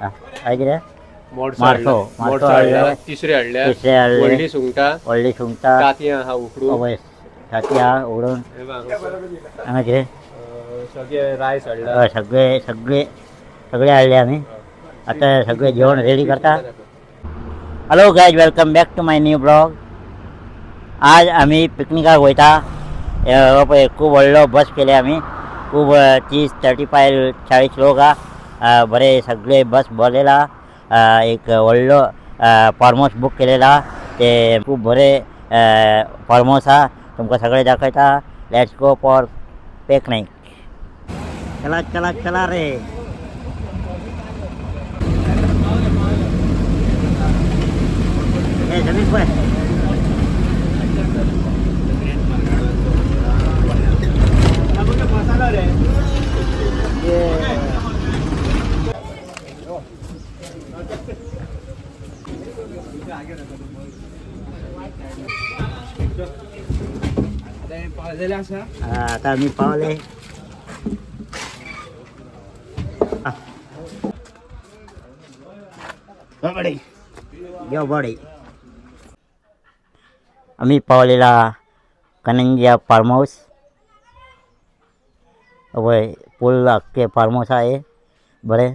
काय कितें मोडसो हाडल्या तिसरे हाडल्या व्हडली सुंगटां तांतयां आहा उकडून हय तांतयां उडोवन हांगा कितें सगळे रायस हाडला सगळे हाडले आमी आता सगळे जेवण रेडी करता. Hello guys, welcome back to my new blog. आज आमी पिकनिकाक वयता. पळय खूब व्हडलो बस केले आमी, खूब 30-35-40 लोक हा. बरे सगळे बस भरलेला. एक व्हडलो फार्म हाऊस बूक केलेला. ते खूब बरे फार्म हाऊस हा. तुमकां सगळे दाखयता. Let's go for picnic. चला चला चला रे. हे जमीन पर आता आम्ही पावले. बडी आम्ही पावलेला कनंजिया फार्म हाऊस. वय फूल अख्खे फार्म हाऊस आहे बरे.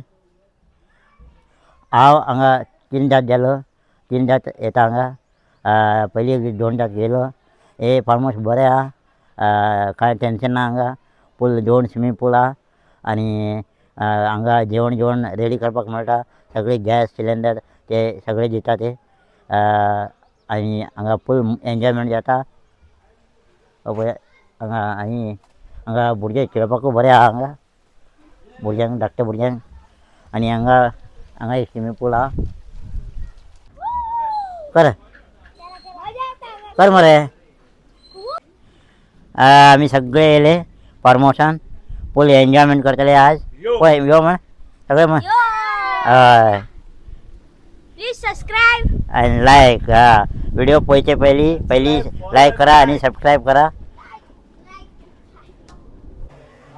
हांव हांगा 3 दात गेलो, 3 दात येता हांगा. पयली 2 दात गेलो. हे फार्म हाऊस बरें आहा, कांय टेंशन ना हांगा. फूल 2 स्विमींग पूल आहा आनी हांगा जेवण रेडी करपाक मेळटा. सगळे गॅस सिलेंडर ते सगळे दिता ते. आनी हांगा फूल एन्जॉयमेंट जाता. पळय हांगा भुरगे खेळपाकूय बरें आहा हांगा, भुरग्यांक धाकट्या भुरग्यांक. आनी हांगा एक स्विमींग पूल आहा. कर मरे. आमी सगळे येयले फार्म हाऊसान. फूल एन्जॉयमेंट करतले आज. पळय यो म्हण सगळे म्हण. हय प्लीज सबस्क्राइब आणि लायक. व्हिडिओ पळयचे पयली लायक करा आणि सबस्क्राईब करा.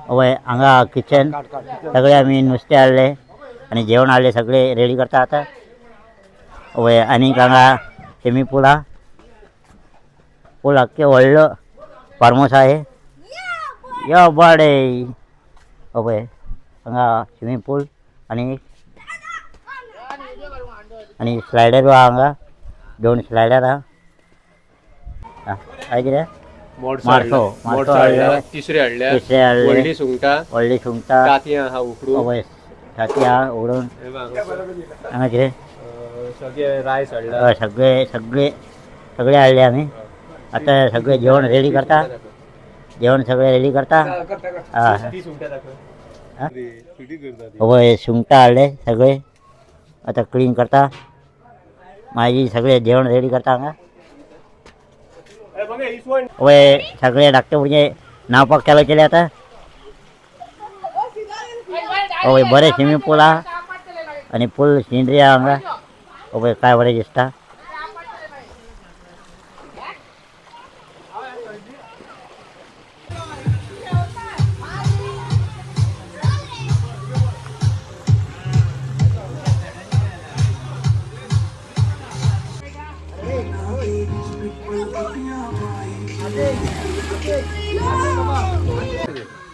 वय हांगा किचन. सगळे आमी नुस्तें हाडले आनी जेवण हाडले, सगळे रेडी करता आतां. वय आनीक हांगा स्विमींग पूल आहा. फूल अख्खे व्हडलो फार्म हाऊस आहे. यो बडे. पळय हांगा स्विमींग पूल आनी स्लायडर आहा हांगा. 2 स्लायडर आहा. काय कितें मोडसो हाडल्या तिसरे हाडल्या व्हडली सुंगटां तांतयां आहा उकडून हय तांतयां उडोवन हांगा कितें सगळे रायस हाडला सगळे हाडले आमी. आता सगळे जेवण रेडी करता. सगळे रेडी करता. हय सुंगटां हाडले सगळे. आता क्लीन करता. मागीर सगळे जेवण रेडी करता हांगा. वय सगळे धाकटे भुरगे न्हावपाक चालू केले आता. हय बरें स्विमींग पूल आहा आनी फूल सिनरी आहा हांगा. पळय काय बरें दिसता.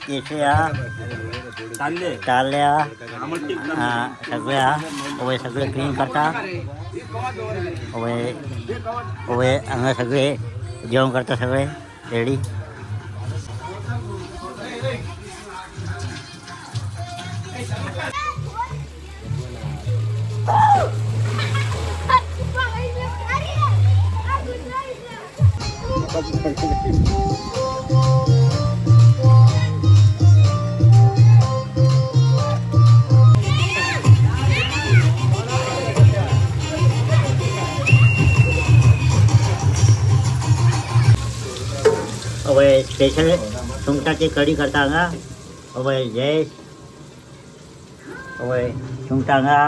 केसे आहा, ताल्ले आहा, सगळे आहा. पळय सगळे क्लीन करता. पळय हांगा सगळे जेवण करता सगळे रेडी. अवय स्पेशल सुंगटाची कढी करता हांगा. अवय जयेश. अवय सुंगटां हांगा.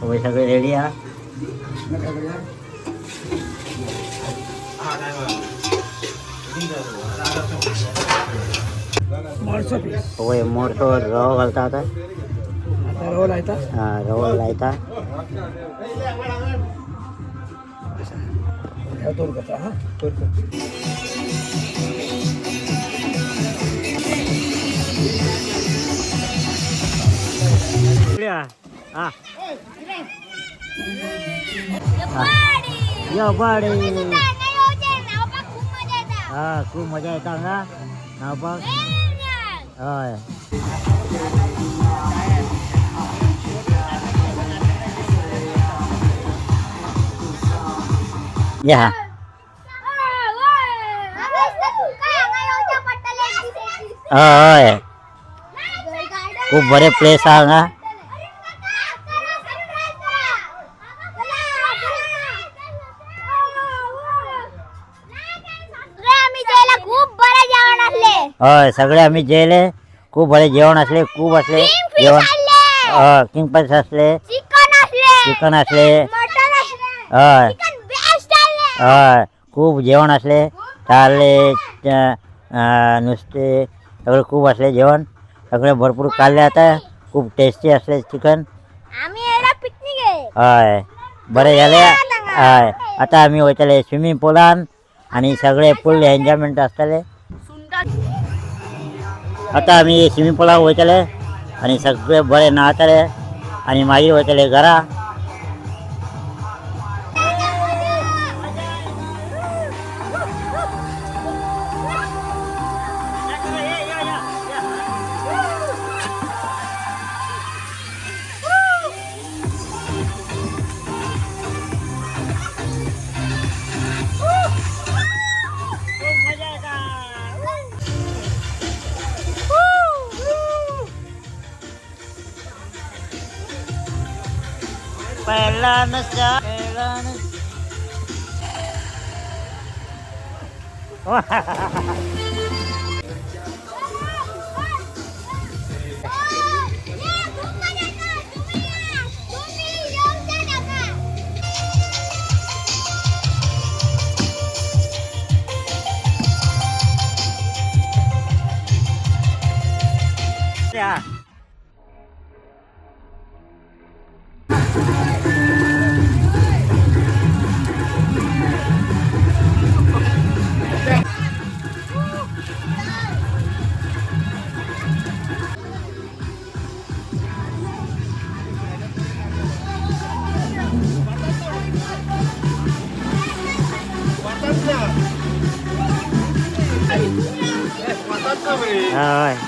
अवय सगळे रेडी आहा. होय मोडतो रवा घालता आता रवा लायता हा रवा लायता दोन कथा हा हा या बाडे हा खूप मजा येता ना हा बघ होय या होय खूप बरे प्लेस आहे ना होय सगळे आम्ही जेले खूप बरे जेवण असले खूप असले जेवण किंग पीस असले चिकन असले होय होय खूप जेवण असले चालले नुसते सगळे खूप असले जेवण सगळे भरपूर काढले आता खूप टेस्टी असले चिकन होय बरे झाले हय आता आम्ही वयतले स्विमिंग पुलान आणि सगळे फुल एन्जॉयमेंट असतले आता आम्ही स्विमिंग पुलाक वयतले आणि सगळे बरे न्हातले आणि मागीर वयतले घरा पहिला नशा होय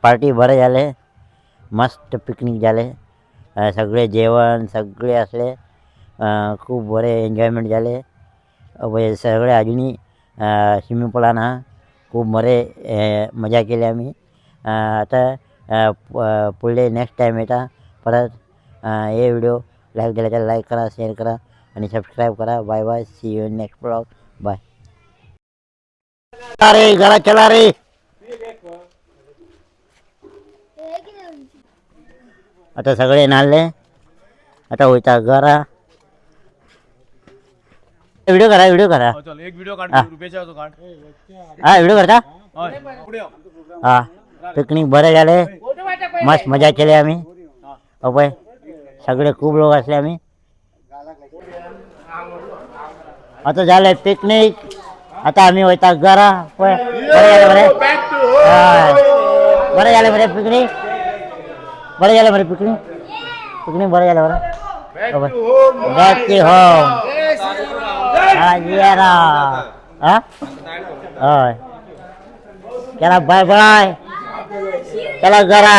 पार्टी बरे झाले मस्त पिकनिक झाले सगळे जेवण सगळे असले खूप बरे एन्जॉयमेंट झाले सगळे अजूनही स्विमिंग पूलान हा खूप बरे मजा केली आम्ही आता पुढले नेक्स्ट टाईम येता परत हे व्हिडिओ लाईक दिला तर लाईक करा शेअर करा आणि सबस्क्राईब करा bye bye see you next blog bye अरे घरा चला रे आता सगळे नाले आता होता घरा व्हिडिओ करा एक व्हिडिओ काढ रुपयाचा तो काढ हा व्हिडिओ करता हा पिकनिक बरे झाले मस्त मजा केली आम्ही अभय सगळे खूप लोक असले आम्ही आता झाले पिकनिक आता आम्ही वयता घरा बरं झालं बरे बरं झालं बरे पिकनिक बरं झालं बरे पिकनिक बरं झालं बरं बॅक टू होम होय चला बाय बाय चला घरा